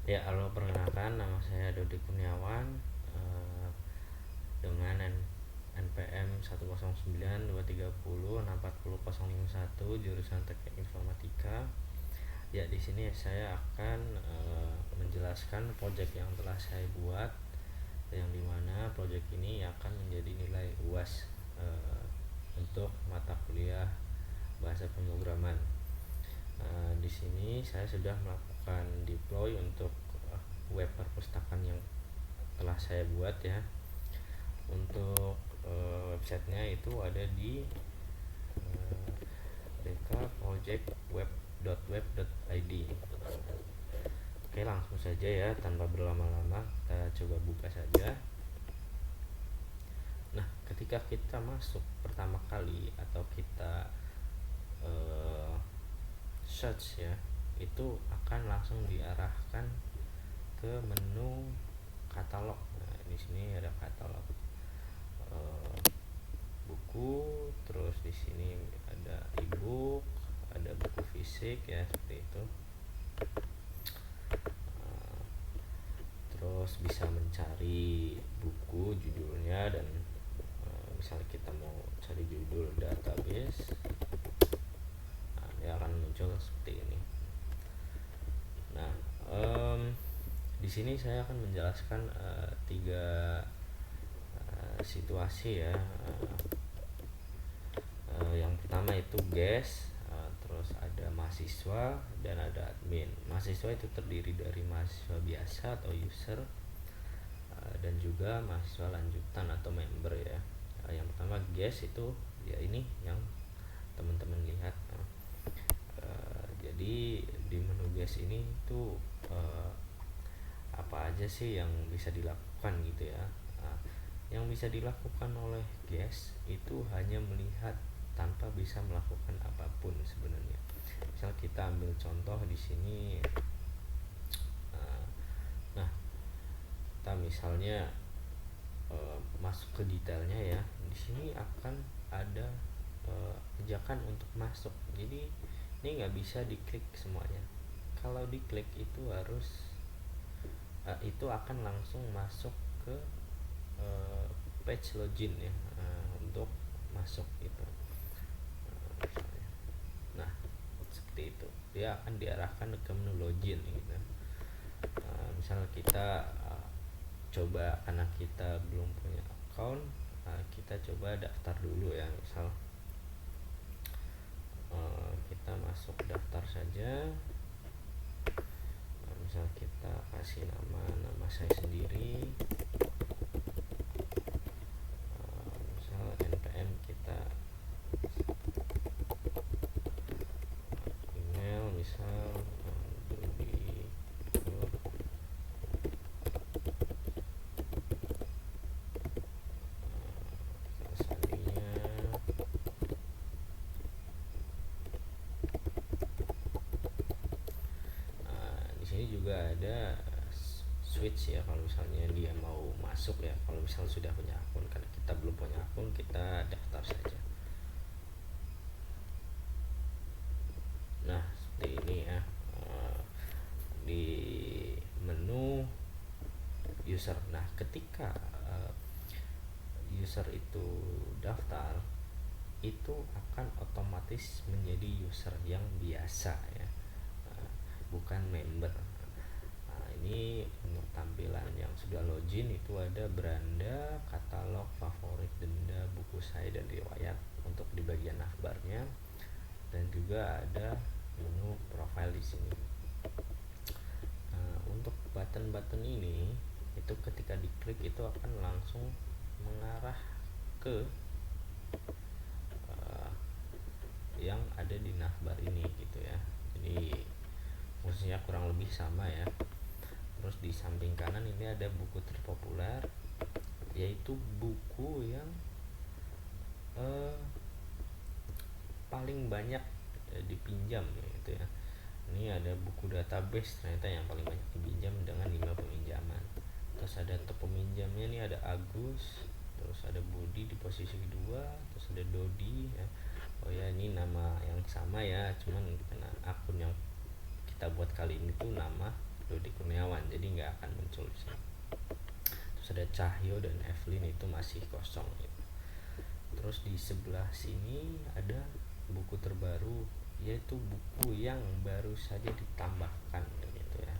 Ya, halo, perkenalkan, nama saya Dodi Kurniawan, eh, dengan NPM 10923064001, jurusan Teknik Informatika. Ya, di sini saya akan menjelaskan proyek yang telah saya buat, yang dimana proyek ini akan menjadi nilai UAS untuk mata kuliah bahasa pemrograman. Di sini saya sudah melakukan deploy untuk web perpustakaan yang telah saya buat ya. Untuk websitenya itu ada di bkprojectweb.web.id. Oke, langsung saja ya, tanpa berlama-lama kita coba buka saja. Nah, ketika kita masuk pertama kali atau kita search ya, itu akan langsung diarahkan ke menu katalog. Nah, di sini ada katalog buku, terus di sini ada ebook, ada buku fisik ya, seperti itu. Terus bisa mencari buku judulnya, dan misalnya kita mau cari judul database, nah, dia akan muncul seperti ini. Nah, di sini saya akan menjelaskan tiga situasi ya. Yang pertama itu guest, terus ada mahasiswa dan ada admin. Mahasiswa itu terdiri dari mahasiswa biasa atau user, dan juga mahasiswa lanjutan atau member ya. Yang pertama guest itu ya, ini yang teman-teman lihat. Jadi di menu guest ini tuh apa aja sih yang bisa dilakukan gitu ya. Yang bisa dilakukan oleh guest itu hanya melihat tanpa bisa melakukan apapun sebenarnya. Misal kita ambil contoh di sini, nah kita misalnya masuk ke detailnya ya. Di sini akan ada ajakan untuk masuk. Jadi ini nggak bisa diklik semuanya. Kalau diklik itu harus itu akan langsung masuk ke page login ya, untuk masuk itu. Nah, seperti itu. Dia akan diarahkan ke menu login gitu. Misalnya kita coba, karena kita belum punya account, kita coba daftar dulu ya. Misal kita masuk daftar saja. Misal kita kasih nama saya sendiri, misal NPM kita, email misal Dodi sandinya. Di sini juga ada switch ya, kalau misalnya dia mau masuk ya. Kalau misalnya sudah punya akun, karena kita belum punya akun, kita daftar saja. Nah, seperti ini ya. Di menu user, nah ketika user itu daftar, itu akan otomatis menjadi user yang biasa ya, bukan member. Nah, ini untuk tampilan yang sudah login itu ada beranda, katalog, favorit, denda, buku saya, dan riwayat untuk di bagian navbarnya, dan juga ada menu profile di sini. Nah, untuk button-button ini itu ketika diklik itu akan langsung mengarah ke yang ada di navbar ini gitu ya. Jadi fungsinya kurang lebih sama ya. Terus di samping kanan ini ada buku terpopuler, yaitu buku yang paling banyak dipinjam gitu ya. Ini ada buku database, ternyata yang paling banyak dipinjam dengan 5 peminjaman. Terus ada top peminjamnya, ini ada Agus, terus ada Budi di posisi kedua, terus ada Dodi ya. Oh ya, ini nama yang sama ya, cuman karena akun yang kita buat kali ini tuh nama Dodi Kurniawan, jadi nggak akan muncul di sini. Terus ada Cahyo dan Evelyn itu masih kosong gitu. Terus di sebelah sini ada buku terbaru, yaitu buku yang baru saja ditambahkan gitu ya,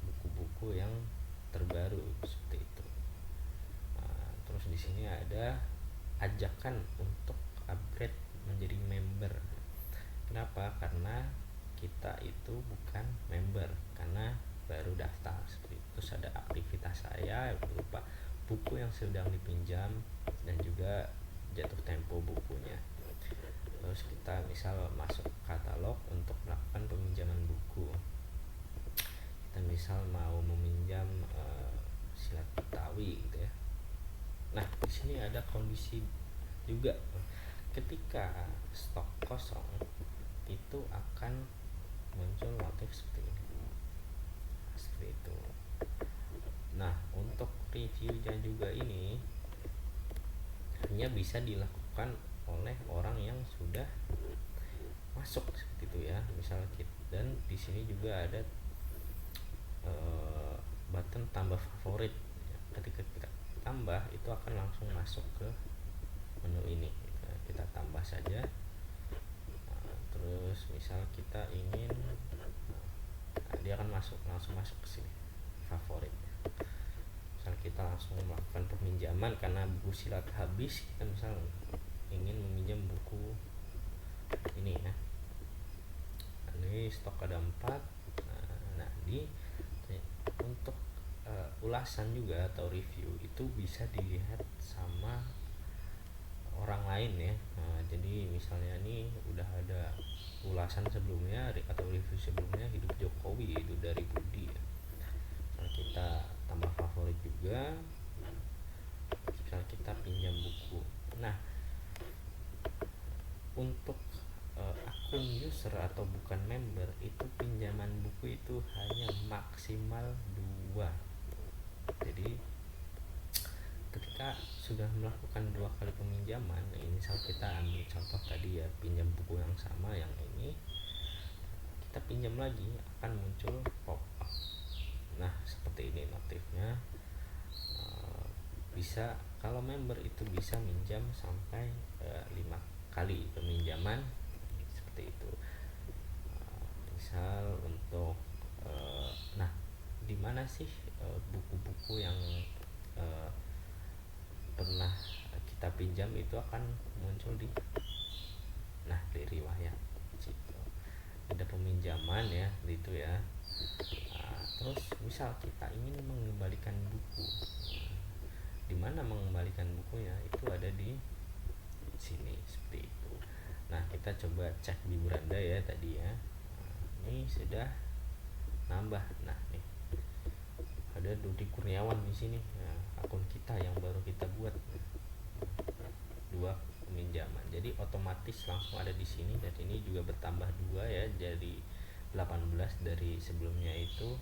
buku-buku yang terbaru seperti itu. Nah, terus di sini ada ajakan untuk upgrade menjadi member. Kenapa? Karena kita itu bukan member, karena baru daftar seperti itu. Terus ada aktivitas saya berupa buku yang sedang dipinjam dan juga jatuh tempo bukunya. Terus kita misal masuk katalog untuk melakukan peminjaman buku. Kita misal mau meminjam silat Betawi gitu ya. Nah, di sini ada kondisi juga, ketika stok kosong itu akan muncul notif seperti ini, seperti itu. Nah, untuk reviewnya juga ini hanya bisa dilakukan oleh orang yang sudah masuk seperti itu ya, misal kita. Dan di sini juga ada button tambah favorit. Ketika kita tambah itu akan langsung masuk ke menu ini. Kita tambah saja. Nah, terus misal kita ingin, dia akan langsung masuk ke sini favorit. Misal kita langsung melakukan peminjaman karena buku silat habis, kita misal ingin meminjam buku ini ya. Ini stok ada 4. Nah, untuk ulasan juga atau review itu bisa dilihat sama orang lain ya. Nah, jadi misalnya ini udah ada ulasan sebelumnya atau review sebelumnya Hidup Jokowi, itu dari Budi ya. Nah, kita tambah favorit juga. Misal kita pinjam buku. Nah, untuk akun user atau bukan member itu pinjaman buku itu hanya maksimal 2. Jadi ketika sudah melakukan 2 kali peminjaman, ini misal kita ambil contoh tadi ya, pinjam buku yang sama yang ini, kita pinjam lagi akan muncul pop up. Nah, seperti ini notifnya. Bisa, kalau member itu bisa minjam sampai 5 kali peminjaman seperti itu. Misal untuk nah, di mana sih buku-buku yang pernah kita pinjam itu akan muncul di riwayat situ. Ada peminjaman ya gitu ya. Terus misal kita ingin mengembalikan buku, di mana mengembalikan bukunya itu ada di sini seperti itu. Nah, kita coba cek di beranda ya tadi ya. Ini sudah nambah. Nah, nih ada Dodi Kurniawan di sini. Nah, akun kita yang baru kita buat 2 peminjaman. Jadi otomatis langsung ada di sini, dan ini juga bertambah 2 ya, jadi 18 dari sebelumnya itu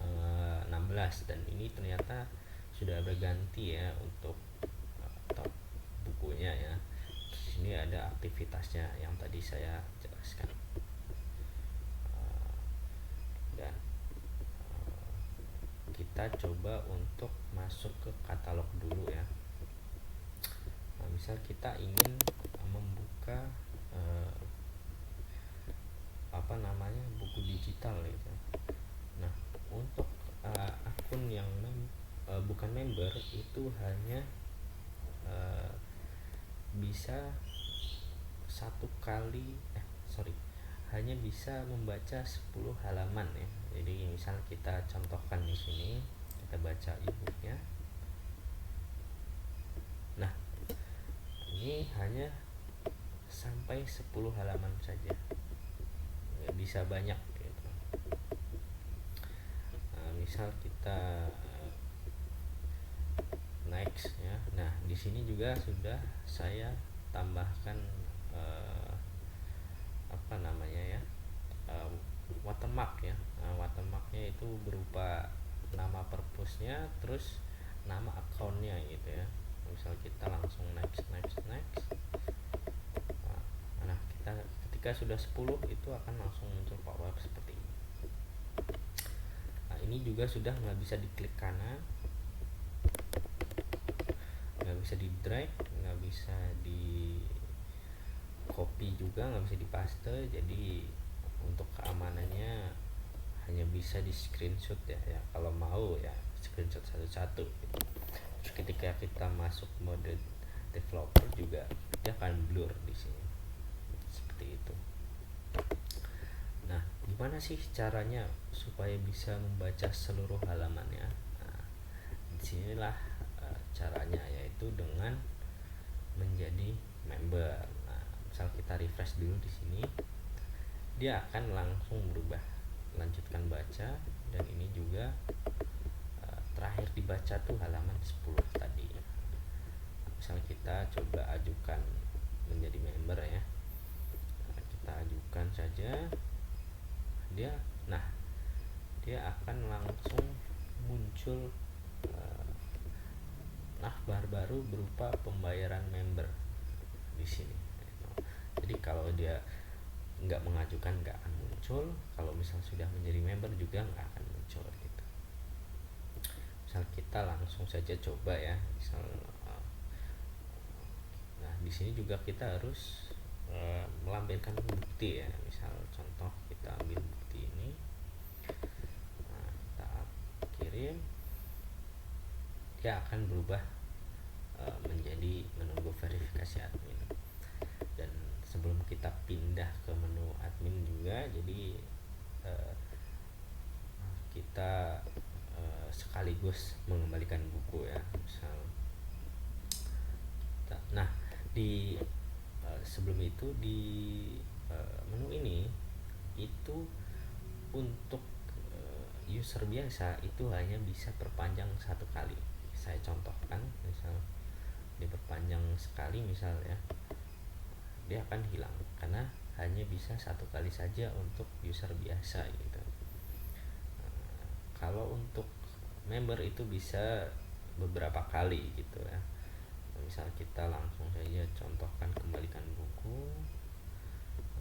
16, dan ini ternyata sudah berganti ya untuk top bukunya ya. Di sini ada aktivitasnya yang tadi saya jelaskan. Dan kita coba untuk masuk ke katalog dulu ya. Nah, misal kita ingin membuka buku digital gitu. Nah, untuk akun yang bukan member itu hanya bisa hanya bisa membaca 10 halaman ya. Jadi misal kita contohkan di sini, kita baca e-booknya. Nah, ini hanya sampai 10 halaman saja, nggak bisa banyak gitu. Nah, misal kita next ya. Nah, di sini juga sudah saya tambahkan watermark ya. Nah, watermarknya itu berupa nama perpusnya, terus nama akunnya gitu ya. Misal kita langsung next. Nah, kita ketika sudah 10 itu akan langsung muncul pop-up seperti ini. ini juga sudah nggak bisa diklik kanan, nggak bisa di drag, nggak bisa di copy juga, nggak bisa dipaste. Jadi untuk keamanannya hanya bisa di screenshot ya kalau mau ya screenshot satu-satu gitu. Terus ketika kita masuk mode developer juga dia akan blur di sini seperti itu. Nah, gimana sih caranya supaya bisa membaca seluruh halamannya? Nah, disinilah caranya, yaitu dengan menjadi member. Nah, misal kita refresh dulu di sini, dia akan langsung berubah, lanjutkan baca, dan ini juga terakhir dibaca tuh halaman 10 tadi. Misal kita coba ajukan menjadi member ya, kita ajukan saja dia, nah dia akan langsung muncul navbar baru berupa pembayaran member di sini. Jadi kalau dia nggak mengajukan nggak akan muncul, kalau misal sudah menjadi member juga nggak akan muncul gitu. Misal kita langsung saja coba ya, misal nah di sini juga kita harus melampirkan bukti ya. Misal contoh kita ambil bukti ini, nah, kita kirim, dia akan berubah menjadi menunggu verifikasi admin. Dan sebelum kita pindah ke menu admin juga, jadi kita sekaligus mengembalikan buku ya. Misal nah di sebelum itu di menu ini itu untuk user biasa itu hanya bisa perpanjang satu kali. Saya contohkan, misal diperpanjang sekali misal ya, dia akan hilang karena hanya bisa satu kali saja untuk user biasa gitu. Kalau untuk member itu bisa beberapa kali gitu ya. Misal kita langsung saja contohkan kembalikan buku,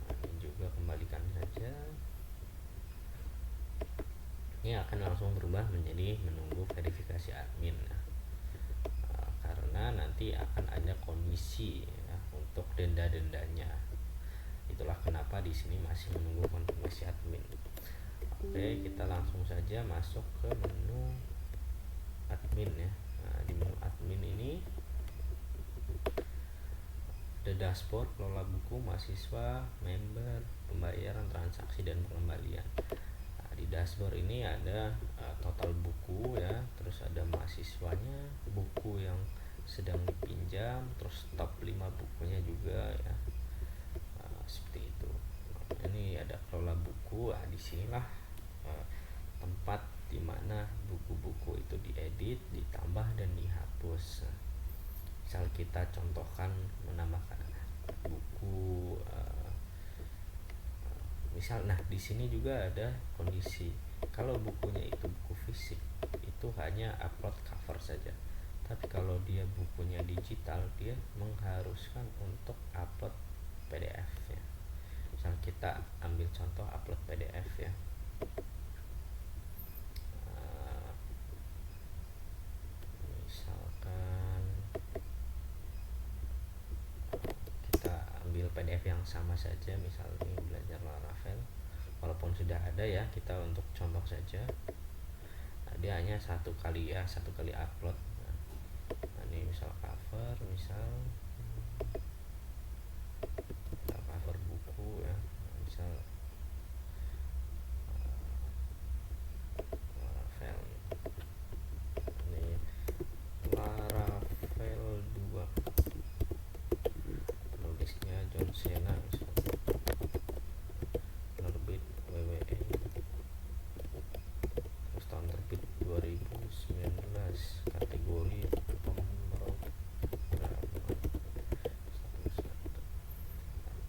nah, ini juga kembalikan saja, ini akan langsung berubah menjadi menunggu verifikasi admin ya. Karena nanti akan ada komisi ya, untuk denda-dendanya. Itulah kenapa di sini masih menunggu konfirmasi admin. Oke, kita langsung saja masuk ke menu admin ya. Nah, di menu admin ini ada dashboard, kelola buku, mahasiswa, member, pembayaran, transaksi, dan pengembalian. Nah, di dashboard ini ada total buku ya, terus ada mahasiswanya, buku yang sedang dipinjam, terus top 5 bukunya juga ya. Seperti itu. Ini ada kelola buku. Nah, disinilah tempat dimana buku-buku itu diedit, ditambah, dan dihapus. Misal kita contohkan menambahkan buku misal, nah di sini juga ada kondisi kalau bukunya itu buku fisik itu hanya upload cover saja, tapi kalau dia bukunya digital dia mengharuskan untuk upload PDF ya. Misal kita ambil contoh upload PDF ya. Misalkan kita ambil PDF yang sama saja, misalnya belajar Laravel, walaupun sudah ada ya, kita untuk contoh saja. Nah, dia hanya satu kali upload. Nah, ini misal cover, misal cover buku ya, misal Laravel, ini Laravel 2, penulisnya John Cena misal, penerbit WWE, terus tahun terbit 2019, kategori pemrograman.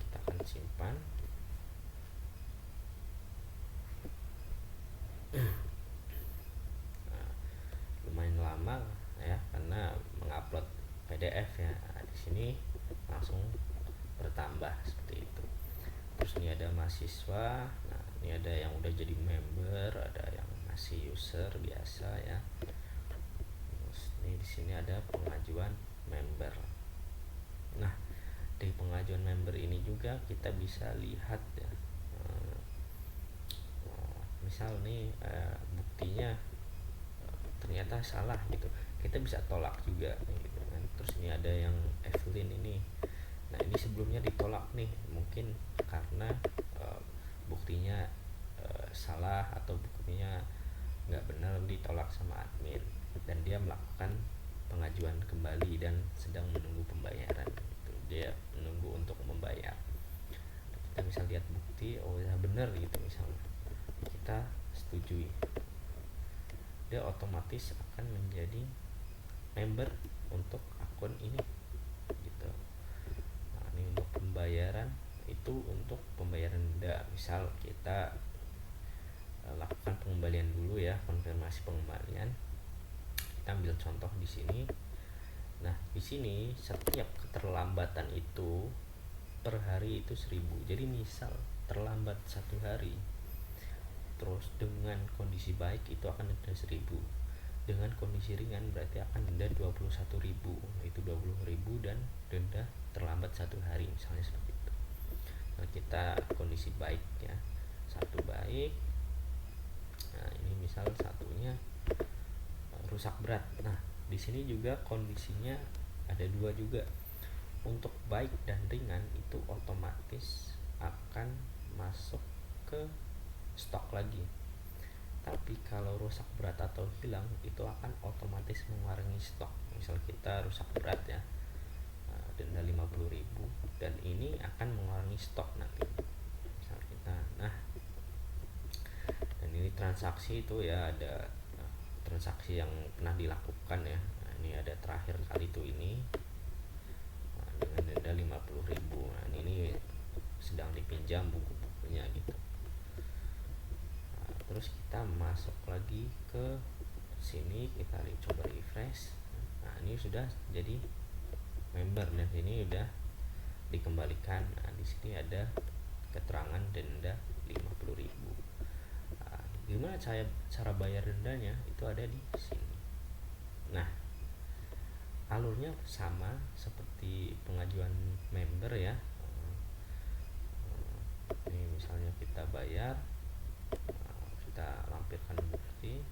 Kita akan simpan. Lumayan lama ya karena mengupload PDF ya. Nah, di sini langsung bertambah seperti itu. Terus ini ada mahasiswa. Nah, ini ada yang udah jadi member, ada yang informasi user biasa ya. Terus ini di sini ada pengajuan member. Nah, di pengajuan member ini juga kita bisa lihat ya, misal nih buktinya ternyata salah gitu, kita bisa tolak juga gitu kan. Terus ini ada yang Evelyn ini, nah ini sebelumnya ditolak nih, mungkin karena buktinya salah atau buktinya nggak benar, ditolak sama admin dan dia melakukan pengajuan kembali dan sedang menunggu pembayaran gitu. Dia menunggu untuk membayar. Kita bisa lihat bukti, oh ya benar gitu, misalnya kita setujui, dia otomatis akan menjadi member untuk akun ini gitu. Nah, ini untuk pembayaran, itu untuk pembayaran denda. Misal kita lakukan pengembalian dulu ya, konfirmasi pengembalian. Kita ambil contoh di sini. Nah, di sini setiap keterlambatan itu per hari itu 1.000. Jadi misal terlambat 1 hari, terus dengan kondisi baik itu akan denda 1.000. Dengan kondisi ringan berarti akan denda 21.000. Itu 20.000 dan denda terlambat 1 hari, misalnya seperti itu. Nah, kita kondisi baik ya, 1 baik. Nah, ini misal satunya rusak berat. Nah, di sini juga kondisinya ada 2 juga. Untuk baik dan ringan itu otomatis akan masuk ke stok lagi. Tapi kalau rusak berat atau hilang itu akan otomatis mengurangi stok. Misal kita rusak berat ya, denda 50.000 dan ini akan mengurangi stok nanti. Misal kita, nah, dan ini transaksi itu ya, ada transaksi yang pernah dilakukan ya. Nah, ini ada terakhir kali itu ini dengan denda 50.000. Nah, ini sedang dipinjam buku-bukunya gitu. Nah, terus kita masuk lagi ke sini, kita coba refresh. Nah, ini sudah jadi member dan ini udah dikembalikan. Nah, di sini ada keterangan denda 50.000. Nah, gimana cara bayar dendanya? Itu ada di sini. Nah, alurnya sama seperti pengajuan member ya. Ini misalnya kita bayar, kita lampirkan bukti,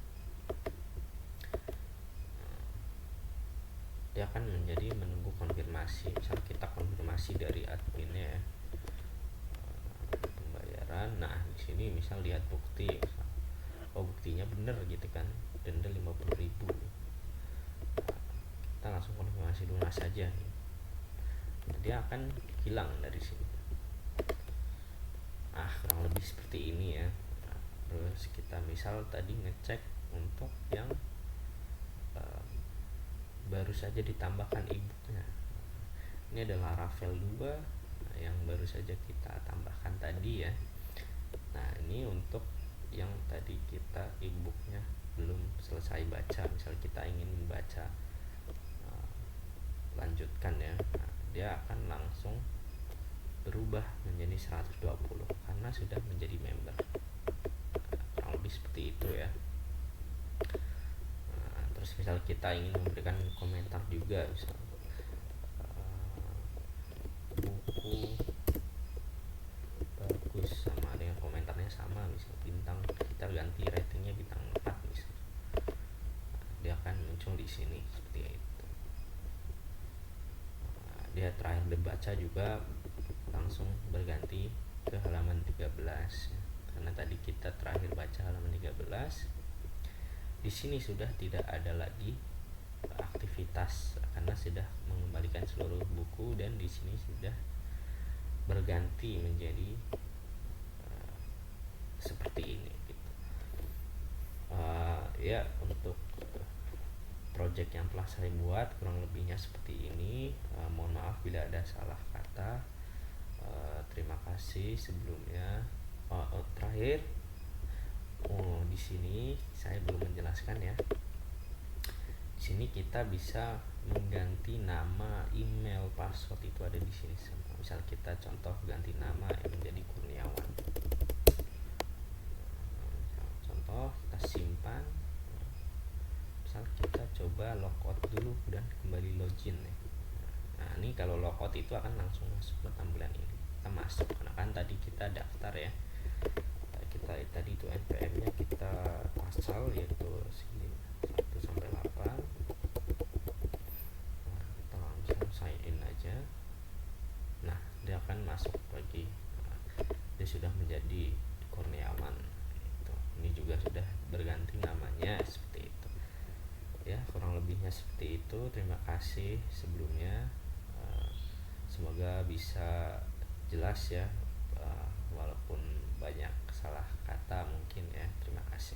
dia akan menjadi menunggu konfirmasi. Misal kita konfirmasi dari adminnya ya, pembayaran. Nah, di sini misal lihat bukti, misal, oh buktinya bener gitu kan, denda 50.000. Kita langsung konfirmasi lunas saja. Dia akan hilang dari sini. Kurang lebih seperti ini ya. Nah, terus kita misal tadi ngecek untuk yang baru saja ditambahkan e-booknya. Ini adalah Laravel 2 yang baru saja kita tambahkan tadi ya. Nah, ini untuk yang tadi kita e-booknya belum selesai baca, misal kita ingin membaca lanjutkan ya. Nah, dia akan langsung berubah menjadi 120 karena sudah menjadi member. Kurang lebih seperti itu ya. Nah, terus misal kita ingin memberikan komentar juga, misal buku bagus sama dengan komentarnya sama, misal bintang, kita ganti ratingnya bintang 4 misal. Dia akan muncul di sini seperti itu. Dia terakhir dibaca juga langsung berganti ke halaman 13 ya. Karena tadi kita terakhir baca halaman 13. Di sini sudah tidak ada lagi aktivitas karena sudah mengembalikan seluruh buku dan di sini sudah berganti menjadi seperti ini gitu. Ya, untuk project yang telah saya buat kurang lebihnya seperti ini. Mohon maaf bila ada salah kata. Terima kasih sebelumnya. Terakhir, di sini saya belum menjelaskan ya. Di sini kita bisa mengganti nama, email, password itu ada di sini semua. Misal kita contoh ganti nama menjadi Kurniawan. Contoh kita simpan. misal kita coba logout dulu dan kembali login ya. Nah ini kalau logout itu akan langsung masuk ke tampilan ini. Kita masuk karena kan tadi kita daftar ya, kita tadi itu NPM nya kita asal yaitu segini 1 sampai 8. Nah, kita langsung sign in aja. Nah dia akan masuk lagi. Nah, dia sudah menjadi Kurniawan itu. Ini juga sudah berganti namanya seperti itu ya, kurang lebihnya seperti itu. Terima kasih sebelumnya. Semoga bisa jelas ya, walaupun banyak salah kata mungkin ya. Terima kasih.